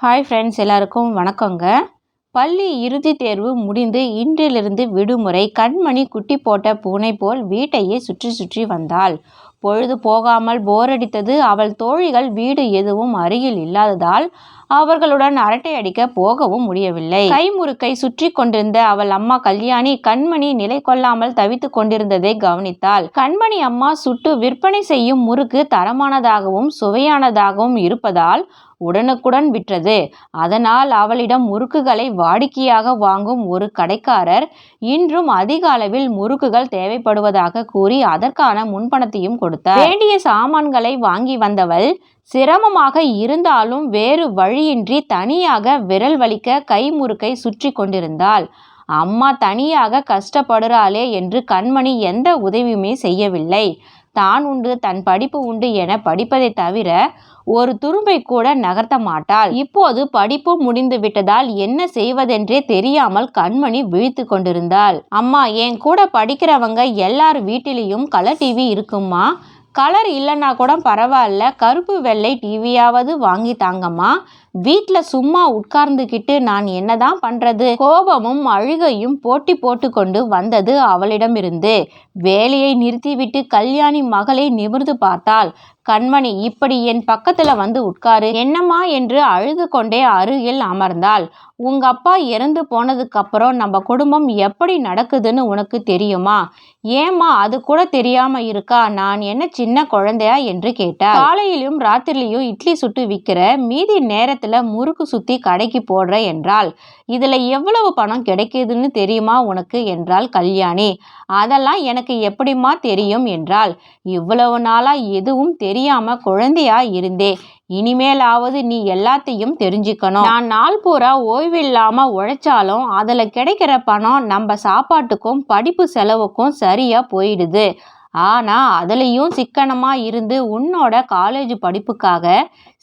Hi friends, எல்லாருக்கும் வணக்கங்க. பள்ளி இறுதித் தேர்வு முடிந்து இன்றிலிருந்து விடுமுறை. கண்மணி குட்டி போட்ட பூனை போல் வீட்டையே சுற்றி சுற்றி வந்தாள். பொழுது போகாமல் போரடித்தது. அவள் தோழிகள் வீடு எதுவும் அருகில் இல்லாததால் அவர்களுடன் அரட்டை அடிக்க போகவும் முடியவில்லை. கைமுறுக்கை சுற்றி கொண்டிருந்த அவள் அம்மா கல்யாணி கண்மணி நிலை கொள்ளாமல் தவித்து கொண்டிருந்ததை கவனித்தாள். கண்மணி அம்மா சுட்டு விற்பனை செய்யும் முறுக்கு தரமானதாகவும் சுவையானதாகவும் இருப்பதால் உடனுக்குடன் விற்றது. அதனால் அவளிடம் முறுக்குகளை வாடிக்கையாக வாங்கும் ஒரு கடைக்காரர் இன்றும் அதிக அளவில் முறுக்குகள் தேவைப்படுவதாக கூறி அதற்கான முன்பணத்தையும் கொடுத்தார். வேண்டிய சாமான்களை வாங்கி வந்தவள் சிரமமாக இருந்தாலும் வேறு வழியின்றி தனியாக விரல் வலிக்க கைமுறுக்கை சுற்றி கொண்டிருந்தாள். அம்மா தனியாக கஷ்டப்படுறாளே என்று கண்மணி எந்த உதவியுமே செய்யவில்லை. தான் உண்டு தன் படிப்பு உண்டு என படிப்பதை தவிர ஒரு துரும்பை கூட நகர்த்த மாட்டாள். இப்போது படிப்பு முடிந்து விட்டதால் என்ன செய்வதென்றே தெரியாமல் கண்மணி விழித்து கொண்டிருந்தாள். அம்மா, என் கூட படிக்கிறவங்க எல்லார் வீட்டிலையும் கலர் டிவி இருக்குமா? கலர் இல்லைன்னா கூட பரவாயில்ல, கருப்பு வெள்ளை டிவியாவது வாங்கி தாங்கம்மா. வீட்டில் சும்மா உட்கார்ந்துக்கிட்டு நான் என்னதான் பண்றது? கோபமும் அழுகையும் போட்டி போட்டு கொண்டு வந்தது அவளிடமிருந்து. வேலையை நிறுத்திவிட்டு கல்யாணி மகளை நிமிர்ந்து பார்த்தாள். கண்மணி, இப்படி என் பக்கத்துல வந்து உட்காரு. என்னம்மா என்று அழுது கொண்டே அருகில் அமர்ந்தாள். உங்க அப்பா இறந்து போனதுக்கு அப்புறம் நம்ம குடும்பம் எப்படி நடக்குதுன்னு உனக்கு தெரியுமா? ஏம்மா அது கூட தெரியாம இருக்கா? நான் என்ன சின்ன குழந்தையா என்று கேட்டார். காலையிலும் ராத்திரிலையும் இட்லி சுட்டு விற்கிற, மீதி நேரத்துல முறுக்கு சுத்தி கடைக்கு போடுற என்றால் இதுல எவ்வளவு பணம் கிடைக்குதுன்னு தெரியுமா உனக்கு என்றாள் கல்யாணி. அதெல்லாம் எனக்கு எப்படிமா தெரியும் என்றால், இவ்வளவு நாளா எதுவும் தெரியாம குழந்தையா இருந்தே, இனிமேலாவது நீ எல்லாத்தையும் தெரிஞ்சுக்கணும். நான் நாள் பூரா ஓய்வில்லாம உழைச்சாலும் அதுல கிடைக்கிற பணம் நம்ம சாப்பாட்டுக்கும் படிப்பு செலவுக்கும் சரியா போயிடுது. ஆனா அதுலயும் சிக்கனமா இருந்து உன்னோட காலேஜ் படிப்புக்காக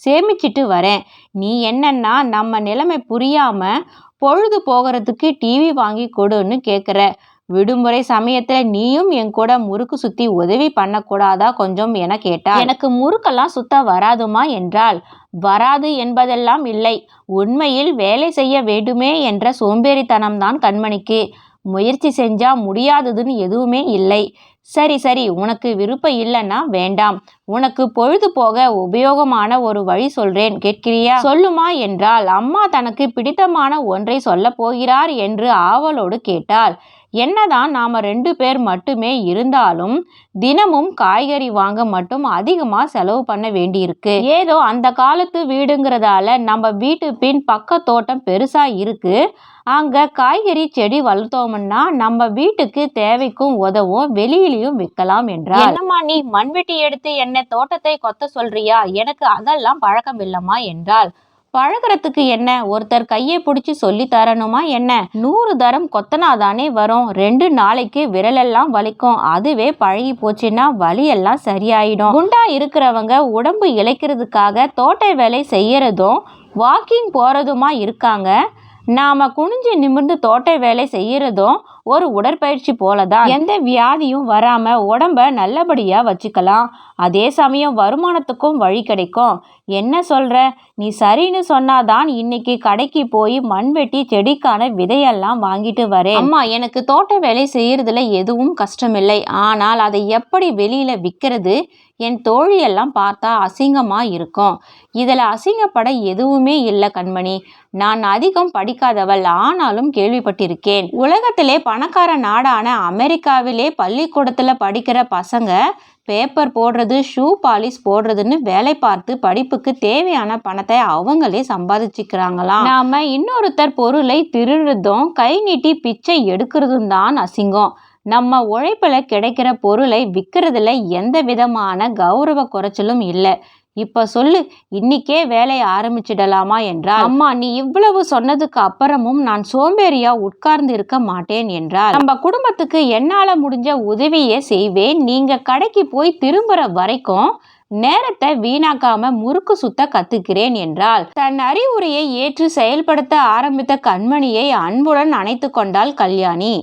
சேமிச்சிட்டு வரேன். நீ என்னன்னா நம்ம நிலைமை புரியாம பொழுது போகிறதுக்கு டிவி வாங்கி கொடுன்னு கேட்குற. விடுமுறை சமயத்துல நீயும் என் கூட முறுக்கு சுத்தி உதவி பண்ணக்கூடாதா கொஞ்சம் என கேட்டாள். எனக்கு முறுக்கெல்லாம் சுத்த வராதுமா என்றால், வராது என்பதெல்லாம் இல்லை, உண்மையில் வேலை செய்ய வேண்டுமே என்ற சோம்பேறித்தனம்தான் கண்மணிக்கு. முயற்சி செஞ்சா முடியாததுன்னு எதுவுமே இல்லை. சரி சரி, உனக்கு விருப்பம் இல்லைன்னா வேண்டாம். உனக்கு பொழுது போக உபயோகமான ஒரு வழி சொல்றேன், கேட்கிறியா? சொல்லுமா என்றால், அம்மா தனக்கு பிடித்தமான ஒன்றை சொல்ல போகிறார் என்று ஆவலோடு கேட்டாள். என்னதான் நாம 2 பேர் மட்டுமே இருந்தாலும் தினமும் காய்கறி வாங்க மட்டும் அதிகமா செலவு பண்ண வேண்டியிருக்கு. ஏதோ அந்த காலத்து வீடுங்கிறதால நம்ம வீட்டு பின் பக்க தோட்டம் பெருசா இருக்கு. அங்க காய்கறி செடி வளர்த்தோம்னா நம்ம வீட்டுக்கு தேவைக்கும் உதவும், வெளியிலையும் விற்கலாம் என்றார். என்னம்மா நீ மண்வெட்டி எடுத்து என்ன தோட்டத்தை கொத்த சொல்றியா? எனக்கு அதெல்லாம் பழக்கம் இல்லம்மா என்றால், பழகிறதுக்கு என்ன, ஒருத்தர் கையை பிடிச்சி சொல்லி தரணுமா என்ன? 100 தரம் கொத்தனாதானே வரும். 2 நாளைக்கு விரலெல்லாம் வலிக்கும். அதுவே பழகி போச்சுன்னா வலியெல்லாம் சரியாயிடும். குண்டா இருக்கிறவங்க உடம்பு இளைக்கிறதுக்காக தோட்ட வேலை செய்யறதும் வாக்கிங் போறதுமா இருக்காங்க. நாம குனிஞ்சு நிமிர்ந்து தோட்ட வேலை செய்யறதும் ஒரு உடற்பயிற்சி போலதான். எந்த வியாதியும் வராம உடம்ப நல்லபடியா வச்சுக்கலாம். அதே சமயம் வருமானத்துக்கும் வழி கிடைக்கும். என்ன சொல்ற? நீ சரின்னு சொன்னாதான் இன்னைக்கு கடைக்கு போய் மண்வெட்டி செடிக்கான விதையெல்லாம் வாங்கிட்டு வரேன். அம்மா, எனக்கு தோட்ட வேலை செய்யறதுல எதுவும் கஷ்டமில்லை. ஆனால் அதை எப்படி வெளியில விற்கிறது? என் தோழியெல்லாம் பார்த்தா அசிங்கமா இருக்கும். இதுல அசிங்கப்பட எதுவுமே இல்லை கண்மணி. நான் அதிகம் படிக்காதவள், ஆனாலும் கேள்விப்பட்டிருக்கேன். உலகத்திலே பணக்கார நாடான அமெரிக்காவிலே பள்ளிக்கூடத்துல படிக்கிற பசங்க பேப்பர் போடுறது, ஷூ பாலிஷ் போடுறதுன்னு வேலை பார்த்து படிப்புக்கு தேவையான பணத்தை அவங்களே சம்பாதிச்சுக்கிறாங்களாம். நாம இன்னொருத்தர் பொருளை திருடுறதும் கை நீட்டி பிச்சை எடுக்கிறதும் தான் அசிங்கம். நம்ம உழைப்புல கிடைக்கிற பொருளை விற்கிறதுல எந்த விதமான கௌரவ குறைச்சலும் இல்லை. இப்ப சொல்லு, இன்னைக்கே வேலையை ஆரம்பிச்சிடலாமா என்றால், அம்மா நீ இவ்வளவு சொன்னதுக்கு அப்புறமும் நான் சோம்பேறியா உட்கார்ந்து இருக்க மாட்டேன் என்றால், நம்ம குடும்பத்துக்கு என்னால முடிஞ்ச உதவியே செய்வேன். நீங்க கடைக்கு போய் திரும்புற வரைக்கும் நேரத்தை வீணாக்காம முறுக்கு சுத்த கத்துக்கிறேன் என்றால், தன் அறிவுரையை ஏற்று செயல்படுத்த ஆரம்பித்த கண்மணியை அன்புடன் அணைத்து கொண்டாள் கல்யாணி.